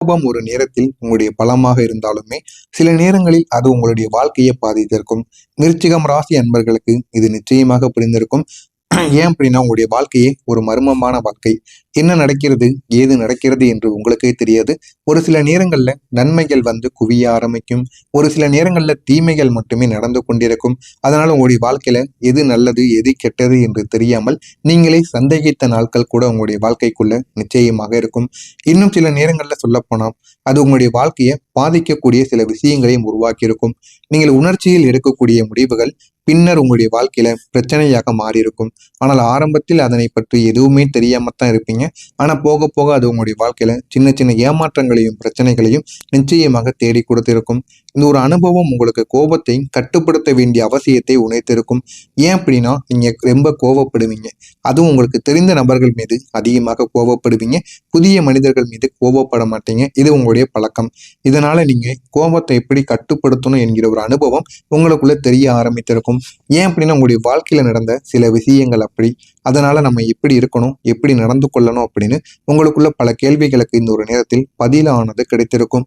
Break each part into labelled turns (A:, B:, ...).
A: கோபம் ஒரு நேரத்தில் உங்களுடைய பலமாக இருந்தாலுமே சில நேரங்களில் அது உங்களுடைய வாழ்க்கையை பாதித்திருக்கும். விருச்சிகம் ராசி அன்பர்களுக்கு இது நிச்சயமாக புரிந்திருக்கும். ஏன் அப்படின்னா உங்களுடைய வாழ்க்கையே ஒரு மர்மமான வாழ்க்கை. என்ன நடக்கிறது ஏது நடக்கிறது என்று உங்களுக்கே தெரியாது. ஒரு சில நேரங்கள்ல நன்மைகள் வந்து குவிய ஆரம்பிக்கும். ஒரு சில நேரங்கள்ல தீமைகள் மட்டுமே நடந்து கொண்டிருக்கும். அதனால உங்களுடைய வாழ்க்கையில எது நல்லது எது கெட்டது என்று தெரியாமல் நீங்களே சந்தேகித்த நாட்கள் கூட உங்களுடைய வாழ்க்கைக்குள்ள நிச்சயமாக இருக்கும். இன்னும் சில நேரங்கள்ல சொல்லப்போனால் அது உங்களுடைய வாழ்க்கையை பாதிக்கக்கூடிய சில விஷயங்களையும் உருவாக்கி இருக்கும். நீங்கள் உணர்ச்சியில் எடுக்கக்கூடிய முடிவுகள் பின்னர் உங்களுடைய வாழ்க்கையில பிரச்சனையாக மாறியிருக்கும். ஆனால் ஆரம்பத்தில் அதனை பற்றி எதுவுமே தெரியாமத்தான் இருப்பீங்க. ஆனா போக போக அது உங்களுடைய வாழ்க்கையில சின்ன சின்ன ஏமாற்றங்களையும் பிரச்சனைகளையும் நிச்சயமாக தேடி கொடுத்திருக்கும். இந்த ஒரு அனுபவம் உங்களுக்கு கோபத்தை கட்டுப்படுத்த வேண்டிய அவசியத்தை உணர்த்திருக்கும். ஏன் அப்படின்னா நீங்க ரொம்ப கோபப்படுவீங்க. அதுவும் உங்களுக்கு தெரிந்த நபர்கள் மீது அதிகமாக கோபப்படுவீங்க. புதிய மனிதர்கள் மீது கோபப்பட மாட்டீங்க. இது உங்களுடைய பழக்கம். இதனால நீங்க கோபத்தை எப்படி கட்டுப்படுத்தணும் என்கிற ஒரு அனுபவம் உங்களுக்குள்ள தெரிய ஆரம்பித்திருக்கும். ஏன் அப்படின்னா உங்களுடைய வாழ்க்கையில நடந்த சில விஷயங்கள் அப்படி. அதனால நம்ம எப்படி இருக்கணும் எப்படி நடந்து கொள்ளணும் அப்படின்னு உங்களுக்குள்ள பல கேள்விகளுக்கு இந்த ஒரு நேரத்தில் பதிலானது கிடைத்திருக்கும்.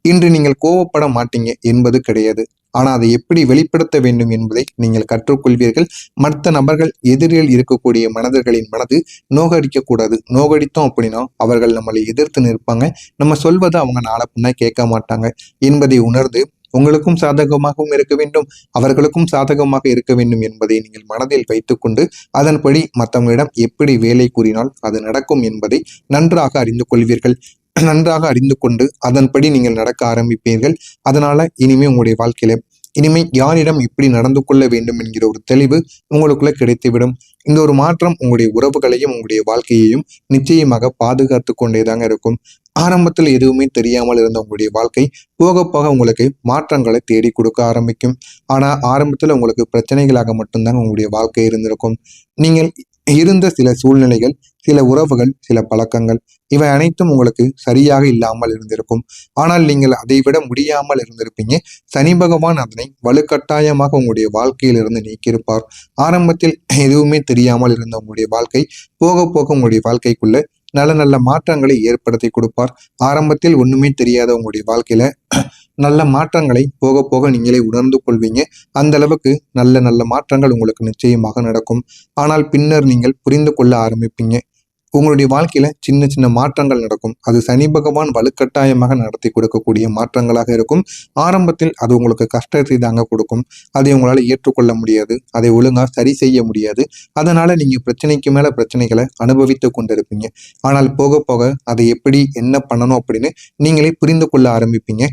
A: இன்று நீங்கள் கோவப்பட மாட்டீங்க என்பது கிடையாது. ஆனா அதை எப்படி வெளிப்படுத்த வேண்டும் என்பதை நீங்கள் கற்றுக்கொள்வீர்கள். மற்ற நபர்கள் எதிரில் இருக்கக்கூடிய மனிதர்களின் மனது நோகடிக்க கூடாது. நோகடித்தோம் அப்படின்னா அவர்கள் நம்மளை எதிர்த்து நிற்பாங்க. நம்ம சொல்வதை அவங்க நாளை பின்ன கேட்க மாட்டாங்க என்பதை உணர்ந்து உங்களுக்கும் சாதகமாகவும் இருக்க வேண்டும், அவர்களுக்கும் சாதகமாக இருக்க வேண்டும் என்பதை நீங்கள் மனதில் வைத்துக்கொண்டு அதன்படி மற்றவங்களிடம் எப்படி வேலை கூறினால் அது நடக்கும் என்பதை நன்றாக அறிந்து கொள்வீர்கள். நன்றாக அறிந்து கொண்டு அதன்படி நீங்கள் நடக்க ஆரம்பிப்பீர்கள். அதனால இனிமே உங்களுடைய வாழ்க்கையில இனிமே யாரிடம் எப்படி நடந்து கொள்ள வேண்டும் என்கிற ஒரு தெளிவு உங்களுக்குள்ள கிடைத்துவிடும். இந்த ஒரு மாற்றம் உங்களுடைய உறவுகளையும் உங்களுடைய வாழ்க்கையையும் நிச்சயமாக பாதுகாத்து கொண்டேதாங்க இருக்கும். ஆரம்பத்தில் எதுவுமே தெரியாமல் இருந்த உங்களுடைய வாழ்க்கை போக போக உங்களுக்கு மாற்றங்களை தேடி கொடுக்க ஆரம்பிக்கும். ஆனா ஆரம்பத்துல உங்களுக்கு பிரச்சனைகளாக மட்டும்தாங்க உங்களுடைய வாழ்க்கை இருந்திருக்கும். நீங்கள் இருந்த சில சூழ்நிலைகள், சில உறவுகள், சில பழக்கங்கள் இவை அனைத்தும் உங்களுக்கு சரியாக இல்லாமல் இருந்திருக்கும். ஆனால் நீங்கள் அதை விட முடியாமல் இருந்திருப்பீங்க. சனி பகவான் அதனை வலுக்கட்டாயமாக உங்களுடைய வாழ்க்கையிலிருந்து நீக்கியிருப்பார். ஆரம்பத்தில் எதுவுமே தெரியாமல் இருந்த உங்களுடைய வாழ்க்கை போக போக உங்களுடைய வாழ்க்கைக்குள்ள நல்ல நல்ல மாற்றங்களை ஏற்படுத்தி கொடுப்பார். ஆரம்பத்தில் ஒண்ணுமே தெரியாத உங்களுடைய வாழ்க்கையில நல்ல மாற்றங்களை போக போக நீங்களே உணர்ந்து கொள்வீங்க. அந்த அளவுக்கு நல்ல நல்ல மாற்றங்கள் உங்களுக்கு நிச்சயமாக நடக்கும். ஆனால் பின்னர் நீங்கள் புரிந்து கொள்ள ஆரம்பிப்பீங்க. உங்களுடைய வாழ்க்கையில சின்ன சின்ன மாற்றங்கள் நடக்கும். அது சனி பகவான் வலுக்கட்டாயமாக நடத்தி கொடுக்கக்கூடிய மாற்றங்களாக இருக்கும். ஆரம்பத்தில் அது உங்களுக்கு கஷ்டத்தை தாங்க கொடுக்கும். அதை உங்களால ஏற்றுக்கொள்ள முடியாது. அதை ஒழுங்கா சரி செய்ய முடியாது. அதனால நீங்க பிரச்சனைக்கு மேல பிரச்சனைகளை அனுபவித்து கொண்டிருப்பீங்க. ஆனால் போக போக அதை எப்படி என்ன பண்ணணும் அப்படின்னு நீங்களே புரிந்து கொள்ள ஆரம்பிப்பீங்க.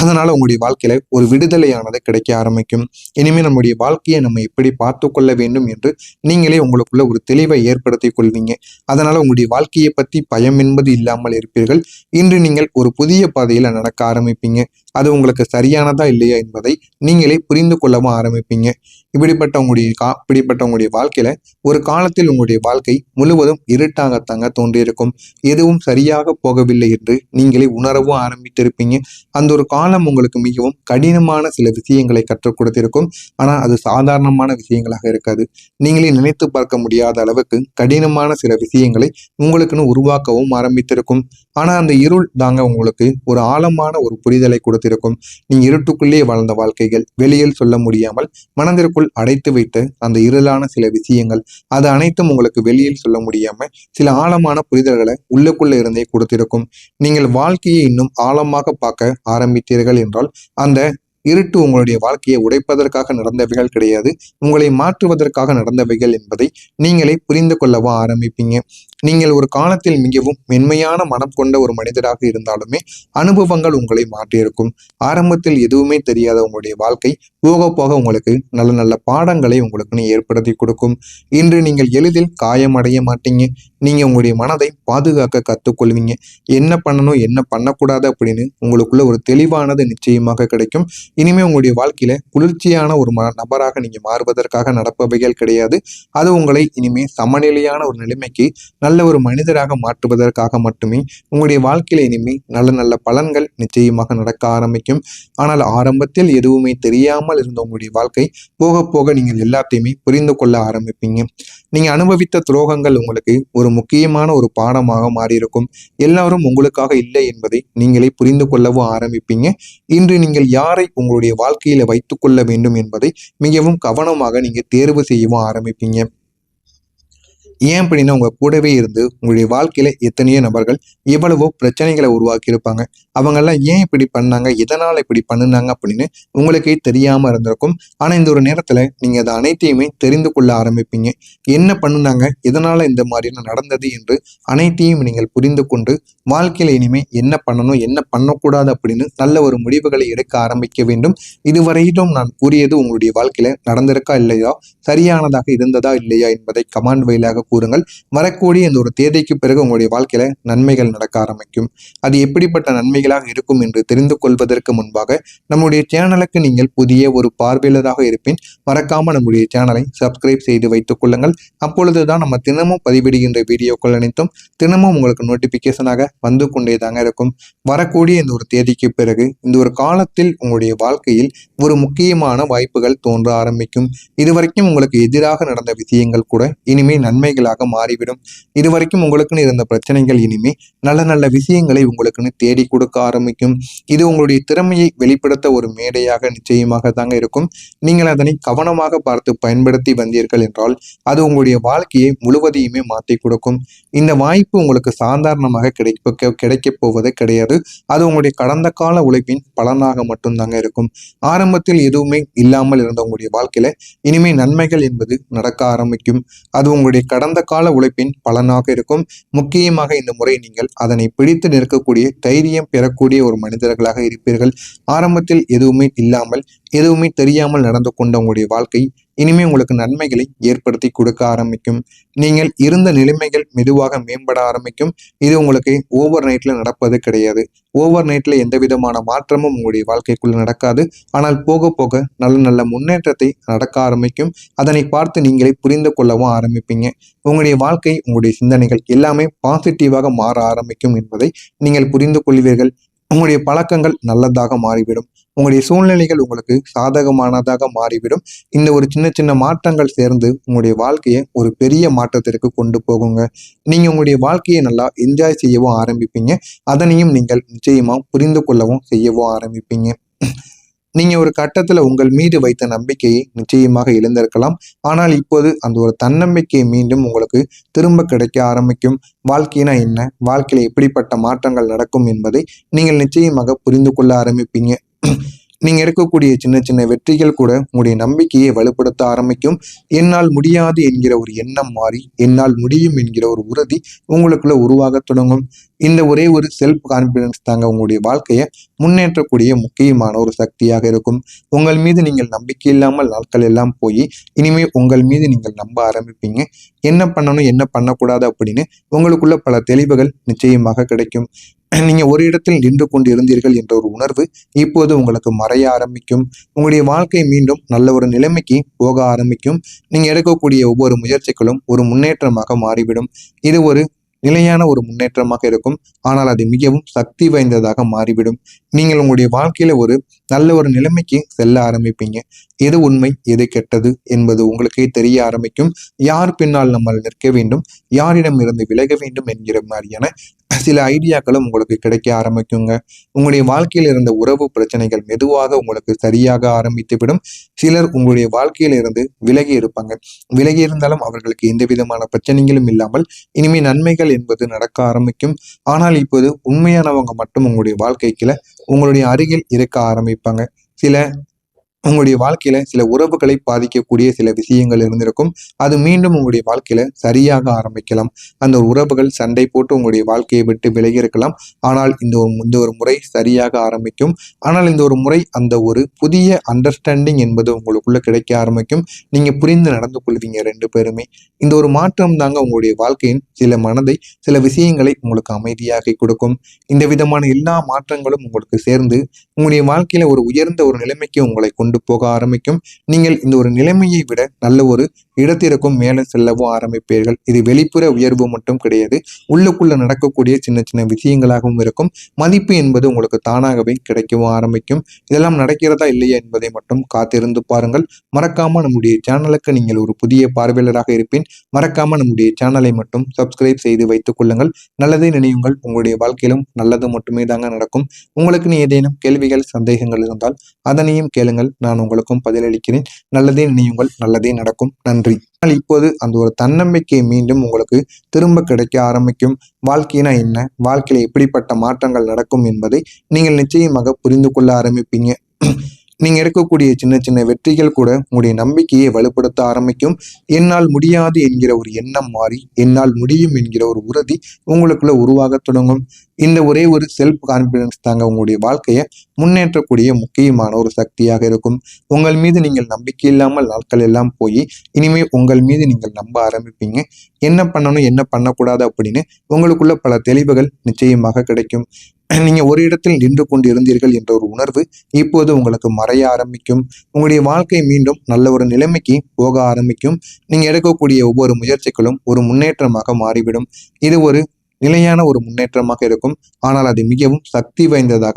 A: அதனால உங்களுடைய வாழ்க்கையில ஒரு விடுதலையானது கிடைக்க ஆரம்பிக்கும். இனிமே நம்முடைய வாழ்க்கையை நம்ம எப்படி பார்த்து கொள்ள வேண்டும் என்று நீங்களே உங்களுக்குள்ள ஒரு தெளிவை ஏற்படுத்தி கொள்வீங்க. அதனால உங்களுடைய வாழ்க்கையை பத்தி பயம் என்பது இல்லாமல் இருப்பீர்கள். இன்று நீங்கள் ஒரு புதிய பாதையில நடக்க ஆரம்பிப்பீங்க. அது உங்களுக்கு சரியானதா இல்லையா என்பதை நீங்களே புரிந்து கொள்ளவும் ஆரம்பிப்பீங்க. இப்படிப்பட்ட உங்களுடைய வாழ்க்கையில ஒரு காலத்தில் உங்களுடைய வாழ்க்கை முழுவதும் இருட்டாகத்தாங்க தோன்றியிருக்கும். எதுவும் சரியாக போகவில்லை என்று நீங்களே உணரவும் ஆரம்பித்திருப்பீங்க. அந்த ஒரு காலம் உங்களுக்கு மிகவும் கடினமான சில விஷயங்களை கற்றுக் கொடுத்திருக்கும். ஆனா அது சாதாரணமான விஷயங்களாக இருக்காது. நீங்களே நினைத்து பார்க்க முடியாத அளவுக்கு கடினமான சில விஷயங்களை உங்களுக்குன்னு உருவாக்கவும் ஆரம்பித்திருக்கும். ஆனா அந்த இருள் தாங்க உங்களுக்கு ஒரு ஆழமான ஒரு புரிதலை கொடுத்திருக்கும். நீங்க இருட்டுக்குள்ளே வாழ்ந்த வாழ்க்கைகள் வெளியில் சொல்ல முடியாமல் மனதிற்குள் அடைத்து வைத்த அந்த இருளான சில விஷயங்கள் அது அனைத்தும் உங்களுக்கு வெளியில் சொல்ல முடியாம சில ஆழமான புரிதல்களை உள்ளுக்குள்ள இருந்தே கொடுத்திருக்கும். நீங்கள் வாழ்க்கையை இன்னும் ஆழமாக பார்க்க ஆரம்பித்தீர்கள் என்றால் அந்த இருட்டு உங்களுடைய வாழ்க்கையை உடைப்பதற்காக நடந்தவைகள் கிடையாது, உங்களை மாற்றுவதற்காக நடந்தவைகள் என்பதை நீங்களே புரிந்து கொள்ளவும் ஆரம்பிப்பீங்க. நீங்கள் ஒரு காலத்தில் மிகவும் மென்மையான மனம் கொண்ட ஒரு மனிதராக இருந்தாலுமே அனுபவங்கள் உங்களை மாற்றியிருக்கும். ஆரம்பத்தில் எதுவுமே தெரியாத உங்களுடைய வாழ்க்கை போக போக உங்களுக்கு நல்ல நல்ல பாடங்களை உங்களுக்குன்னு ஏற்படுத்தி கொடுக்கும். இன்று நீங்கள் எளிதில் காயமடைய மாட்டீங்க. நீங்க உங்களுடைய மனதை பாதுகாக்க கற்றுக்கொள்வீங்க. என்ன பண்ணணும் என்ன பண்ணக்கூடாது அப்படின்னு உங்களுக்குள்ள ஒரு தெளிவானது நிச்சயமாக கிடைக்கும். இனிமே உங்களுடைய வாழ்க்கையில குளிர்ச்சியான ஒரு நபராக நீங்க மாறுவதற்காக நடப்பவைகள் கிடையாது. அது உங்களை இனிமே சமநிலையான ஒரு நிலைமைக்கு நல்ல ஒரு மனிதராக மாற்றுவதற்காக மட்டுமே உங்களுடைய வாழ்க்கையில இனிமே நல்ல நல்ல பலன்கள் நிச்சயமாக நடக்க ஆரம்பிக்கும். ஆனால் ஆரம்பத்தில் எதுவுமே தெரியாமல் இருந்த உங்களுடைய வாழ்க்கை போக போக நீங்கள் எல்லாத்தையுமே புரிந்து கொள்ள ஆரம்பிப்பீங்க. நீங்க அனுபவித்த துரோகங்கள் உங்களுக்கு ஒரு முக்கியமான ஒரு பாடமாக மாறியிருக்கும். எல்லாரும் உங்களுக்காக இல்லை என்பதை நீங்களே புரிந்து கொள்ளவும் ஆரம்பிப்பீங்க. இன்று நீங்கள் யாரை உங்களுடைய வாழ்க்கையில வைத்துக் கொள்ள வேண்டும் என்பதை மிகவும் கவனமாக நீங்க தேர்வு செய்யவும் ஆரம்பிப்பீங்க. ஏன் அப்படின்னா உங்க கூடவே இருந்து உங்களுடைய வாழ்க்கையில எத்தனையோ நபர்கள் எவ்வளவோ பிரச்சனைகளை உருவாக்கி இருப்பாங்க. அவங்கெல்லாம் ஏன் இப்படி பண்ணாங்க, எதனால இப்படி பண்ணுனாங்க அப்படின்னு உங்களுக்கே தெரியாம இருந்திருக்கும். ஆனா இந்த ஒரு நேரத்துல நீங்க அதை அனைத்தையுமே தெரிந்து கொள்ள ஆரம்பிப்பீங்க. என்ன பண்ணுனாங்க, எதனால இந்த மாதிரி நடந்தது என்று அனைத்தையும் நீங்கள் புரிந்து கொண்டு வாழ்க்கையில இனிமே என்ன பண்ணணும், என்ன பண்ணக்கூடாது அப்படின்னு நல்ல ஒரு முடிவுகளை எடுக்க ஆரம்பிக்க வேண்டும். இதுவரையிலும் நான் கூறியது உங்களுடைய வாழ்க்கையில நடந்திருக்கா இல்லையா, சரியானதாக இருந்ததா இல்லையா என்பதை கமெண்ட் வழியாக கூறுங்கள். வரக்கூடிய இந்த ஒரு தேதிக்கு பிறகு உங்களுடைய வாழ்க்கையில நன்மைகள் நடக்க ஆரம்பிக்கும். அது எப்படிப்பட்ட நன்மைகளாக இருக்கும் என்று தெரிந்து கொள்வதற்கு முன்பாக நம்முடைய சேனலுக்கு நீங்கள் புதிய ஒரு பார்வையாளராக இருப்பின் மறக்காம நம்முடைய சேனலை சப்ஸ்கிரைப் செய்து வைத்துக் கொள்ளுங்கள். அப்பொழுதுதான் நம்ம தினமும் பதிவிடுகின்ற வீடியோக்கள் அனைத்தும் தினமும் உங்களுக்கு நோட்டிபிகேஷனாக வந்து கொண்டே தாங்க இருக்கும். வரக்கூடிய இந்த ஒரு தேதிக்கு பிறகு இந்த ஒரு காலத்தில் உங்களுடைய வாழ்க்கையில் ஒரு முக்கியமான வாய்ப்புகள் தோன்ற ஆரம்பிக்கும். இதுவரைக்கும் உங்களுக்கு எதிராக நடந்த விஷயங்கள் கூட இனிமே நன்மைகளாக மாறிவிடும். இதுவரைக்கும் உங்களுக்குன்னு இருந்த பிரச்சனைகள் இனிமே நல்ல நல்ல விஷயங்களை உங்களுக்குன்னு தேடி கொடுக்க ஆரம்பிக்கும். இது உங்களுடைய திறமையை வெளிப்படுத்த ஒரு மேடையாக நிச்சயமாக தாங்க இருக்கும். நீங்கள் அதனை கவனமாக பார்த்து பயன்படுத்தி வந்தீர்கள் என்றால் அது உங்களுடைய வாழ்க்கையை முழுவதையுமே மாற்றி கொடுக்கும். இந்த வாய்ப்பு உங்களுக்கு சாதாரணமாக கிடைக்கப் போவது கிடையாது. அது உங்களுடைய கடந்த கால உழைப்பின் பலனாக மட்டும்தாங்க இருக்கும். ஆரம்பத்தில் எதுவுமே இல்லாமல் இருந்த உங்களுடைய வாழ்க்கையில இனிமே நன்மைகள் என்பது நடக்க ஆரம்பிக்கும். அது உங்களுடைய கடந்த கால உழைப்பின் பலனாக இருக்கும். முக்கியமாக இந்த முறை நீங்கள் அதனை பிடித்து நிற்கக்கூடிய தைரியம் பெறக்கூடிய ஒரு மனிதர்களாக இருப்பீர்கள். ஆரம்பத்தில் எதுவுமே இல்லாமல் எதுவுமே தெரியாமல் நடந்து கொண்ட உங்களுடைய வாழ்க்கை இனிமே உங்களுக்கு நன்மைகளை ஏற்படுத்தி கொடுக்க ஆரம்பிக்கும். நீங்கள் இருந்த நிலைமைகள் மெதுவாக மேம்பட ஆரம்பிக்கும். இது உங்களுக்கு ஓவர் நைட்ல நடப்பது கிடையாது. ஓவர் நைட்ல எந்த விதமான மாற்றமும் உங்களுடைய வாழ்க்கைக்குள்ள நடக்காது. ஆனால் போக போக நல்ல நல்ல முன்னேற்றத்தை நடக்க ஆரம்பிக்கும். அதனை பார்த்து நீங்களே புரிந்து கொள்ளவும் ஆரம்பிப்பீங்க. உங்களுடைய வாழ்க்கை, உங்களுடைய சிந்தனைகள் எல்லாமே பாசிட்டிவாக மாற ஆரம்பிக்கும் என்பதை நீங்கள் புரிந்து கொள்வீர்கள். உங்களுடைய பழக்கங்கள் நல்லதாக மாறிவிடும். உங்களுடைய சூழ்நிலைகள் உங்களுக்கு சாதகமானதாக மாறிவிடும். இந்த ஒரு சின்ன சின்ன மாற்றங்கள் சேர்ந்து உங்களுடைய வாழ்க்கையை ஒரு பெரிய மாற்றத்திற்கு கொண்டு போகுங்க. நீங்க உங்களுடைய வாழ்க்கையை நல்லா என்ஜாய் செய்யவும் ஆரம்பிப்பீங்க. அதனையும் நீங்கள் நிச்சயமா புரிந்து கொள்ளவும் செய்யவும் ஆரம்பிப்பீங்க. நீங்க ஒரு கட்டத்துல உங்கள் மீது வைத்த நம்பிக்கையை நிச்சயமாக இழந்திருக்கலாம். ஆனால் இப்போது அந்த ஒரு தன்னம்பிக்கை மீண்டும் உங்களுக்கு திரும்ப கிடைக்க ஆரம்பிக்கும். வாழ்க்கைனா என்ன, வாழ்க்கையில எப்படிப்பட்ட மாற்றங்கள் நடக்கும் என்பதை நீங்கள் நிச்சயமாக புரிந்து கொள்ள ஆரம்பிப்பீங்க. நீங்க இருக்கக்கூடிய சின்ன சின்ன வெற்றிகள் கூட உங்களுடைய நம்பிக்கையை வலுப்படுத்த ஆரம்பிக்கும். என்னால் முடியாது என்கிற ஒரு எண்ணம் மாறி என்னால் முடியும் என்கிற ஒரு உறுதி உங்களுக்குள்ள உருவாக தொடங்கும். இந்த ஒரே ஒரு செல்ஃப் கான்பிடன்ஸ் தாங்க உங்களுடைய வாழ்க்கையை முன்னேற்றக்கூடிய முக்கியமான ஒரு சக்தியாக இருக்கும். உங்கள் மீது நீங்கள் நம்பிக்கை இல்லாமல் நாட்கள் எல்லாம் போய் இனிமே உங்கள் மீது நீங்கள் நம்ப ஆரம்பிப்பீங்க. என்ன பண்ணணும், என்ன பண்ணக்கூடாது அப்படின்னு உங்களுக்குள்ள பல தெளிவுகள் நிச்சயமாக கிடைக்கும். நீங்க ஒரு இடத்தில் நின்று கொண்டு இருந்தீர்கள் என்ற ஒரு உணர்வு இப்போது உங்களுக்கு மறைய ஆரம்பிக்கும். உங்களுடைய வாழ்க்கை மீண்டும் நல்ல ஒரு நிலைமைக்கு போக ஆரம்பிக்கும். நீங்க எடுக்கக்கூடிய ஒவ்வொரு முயற்சிகளும் ஒரு முன்னேற்றமாக மாறிவிடும். இது ஒரு நிலையான ஒரு முன்னேற்றமாக இருக்கும். ஆனால் அது மிகவும் சக்தி வாய்ந்ததாக மாறிவிடும். நீங்கள் உங்களுடைய வாழ்க்கையில ஒரு நல்ல ஒரு நிலைமைக்கு செல்ல ஆரம்பிப்பீங்க. எது உண்மை, எது கெட்டது என்பது உங்களுக்கே தெரிய ஆரம்பிக்கும். யார் பின்னால் நம்ம நிற்க வேண்டும், யாரிடம் இருந்து விலக வேண்டும் என்கிற மாதிரியான சில ஐடியாக்களும் உங்களுக்கு கிடைக்க ஆரம்பிக்குங்க. உங்களுடைய வாழ்க்கையில் இருந்த உறவு பிரச்சனைகள் மெதுவாக உங்களுக்கு சரியாக ஆரம்பித்துவிடும். சிலர் உங்களுடைய வாழ்க்கையில இருந்து விலகி இருப்பாங்க. விலகி இருந்தாலும் அவர்களுக்கு எந்த விதமான பிரச்சனைகளும் இல்லாமல் இனிமே நன்மைகள் என்பது நடக்க ஆரம்பிக்கும். ஆனால் இப்போது உண்மையானவங்க மட்டும் உங்களுடைய வாழ்க்கைக்குள்ள உங்களுடைய அருகில் இருக்க ஆரம்பிப்பாங்க. சில உங்களுடைய வாழ்க்கையில சில உறவுகளை பாதிக்கக்கூடிய சில விஷயங்கள் இருந்திருக்கும். அது மீண்டும் உங்களுடைய வாழ்க்கையில சரியாக ஆரம்பிக்கலாம். அந்த உறவுகள் சண்டை போட்டு உங்களுடைய வாழ்க்கையை விட்டு விலகி இருக்கலாம். ஆனால் இந்த ஒரு முறை சரியாக ஆரம்பிக்கும். ஆனால் இந்த ஒரு முறை அந்த ஒரு புதிய அண்டர்ஸ்டாண்டிங் என்பது உங்களுக்குள்ள கிடைக்க ஆரம்பிக்கும். நீங்க புரிந்து நடந்து கொள்வீங்க 2 பேருமே. இந்த ஒரு மாற்றம் தாங்க உங்களுடைய வாழ்க்கையின் சில மனதை, சில விஷயங்களை உங்களுக்கு அமைதியாக்கி கொடுக்கும். இந்த விதமான எல்லா மாற்றங்களும் உங்களுக்கு சேர்ந்து உங்களுடைய வாழ்க்கையில ஒரு உயர்ந்த ஒரு நிலைமைக்கு உங்களை கொண்டு போக ஆரம்பிக்கும். நீங்கள் இந்த ஒரு நிலைமையை விட நல்ல ஒரு இடத்திற்கும் மேலே செல்லவும் ஆரம்பிப்பீர்கள். இது வெளிப்புற உயர்வு மட்டும் கிடையாது. உள்ளுக்குள்ள நடக்கக்கூடிய சின்ன சின்ன விஷயங்களாகவும் இருக்கும். மதிப்பு என்பது உங்களுக்கு தானாகவே கிடைக்கவும் ஆரம்பிக்கும். இதெல்லாம் நடக்கிறதா இல்லையா என்பதை மட்டும் காத்திருந்து பாருங்கள். மறக்காம நம்முடைய சேனலுக்கு நீங்கள் ஒரு புதிய பார்வையாளராக இருப்பேன். மறக்காம நம்முடைய சேனலை மட்டும் சப்ஸ்கிரைப் செய்து வைத்துக் கொள்ளுங்கள். நல்லதே நினையுங்கள். உங்களுடைய வாழ்க்கையிலும் நல்லது மட்டுமே தாங்க நடக்கும். உங்களுக்கு நீ ஏதேனும் கேள்விகள், சந்தேகங்கள் இருந்தால் அதனையும் கேளுங்கள். நான் உங்களுக்கும் பதிலளிக்கிறேன். நல்லதே நினையுங்கள். நல்லதே நடக்கும். நன்றி. இப்போது அந்த ஒரு தன்னம்பிக்கை மீண்டும் உங்களுக்கு திரும்ப கிடைக்க ஆரம்பிக்கும். வாழ்க்கைனா என்ன, வாழ்க்கையில எப்படிப்பட்ட மாற்றங்கள் நடக்கும் என்பதை நீங்கள் நிச்சயமாக புரிந்து கொள்ள ஆரம்பிப்பீங்க. நீங்க எடுக்கக்கூடிய சின்ன சின்ன வெற்றிகள் கூட உங்களுடைய நம்பிக்கையை வலுப்படுத்த ஆரம்பிக்கும். என்னால் முடியாது என்கிற ஒரு எண்ணம் மாறி என்னால் முடியும் என்கிற ஒரு உறுதி உங்களுக்குள்ள உருவாக தொடங்கும். இந்த ஒரே ஒரு செல்ஃப் கான்பிடன்ஸ் தாங்க உங்களுடைய வாழ்க்கையை முன்னேற்றக்கூடிய முக்கியமான ஒரு சக்தியாக இருக்கும். உங்கள் மீது நீங்கள் நம்பிக்கை இல்லாமல் நாட்கள் எல்லாம் போய் இனிமே உங்கள் மீது நீங்கள் நம்ப ஆரம்பிப்பீங்க. என்ன பண்ணணும், என்ன பண்ணக்கூடாது அப்படின்னு உங்களுக்குள்ள பல தெளிவுகள் நிச்சயமாக கிடைக்கும். நீங்க ஒரு இடத்தில் நின்று கொண்டு இருந்தீர்கள் என்ற ஒரு உணர்வு இப்போது உங்களுக்கு மறைய ஆரம்பிக்கும். உங்களுடைய வாழ்க்கை மீண்டும் நல்ல ஒரு நிலைமைக்கு போக ஆரம்பிக்கும். நீங்க எடுக்கக்கூடிய ஒவ்வொரு முயற்சிகளும் ஒரு முன்னேற்றமாக மாறிவிடும். இது ஒரு நிலையான ஒரு முன்னேற்றமாக இருக்கும். ஆனால் அது மிகவும் சக்தி வாய்ந்ததாக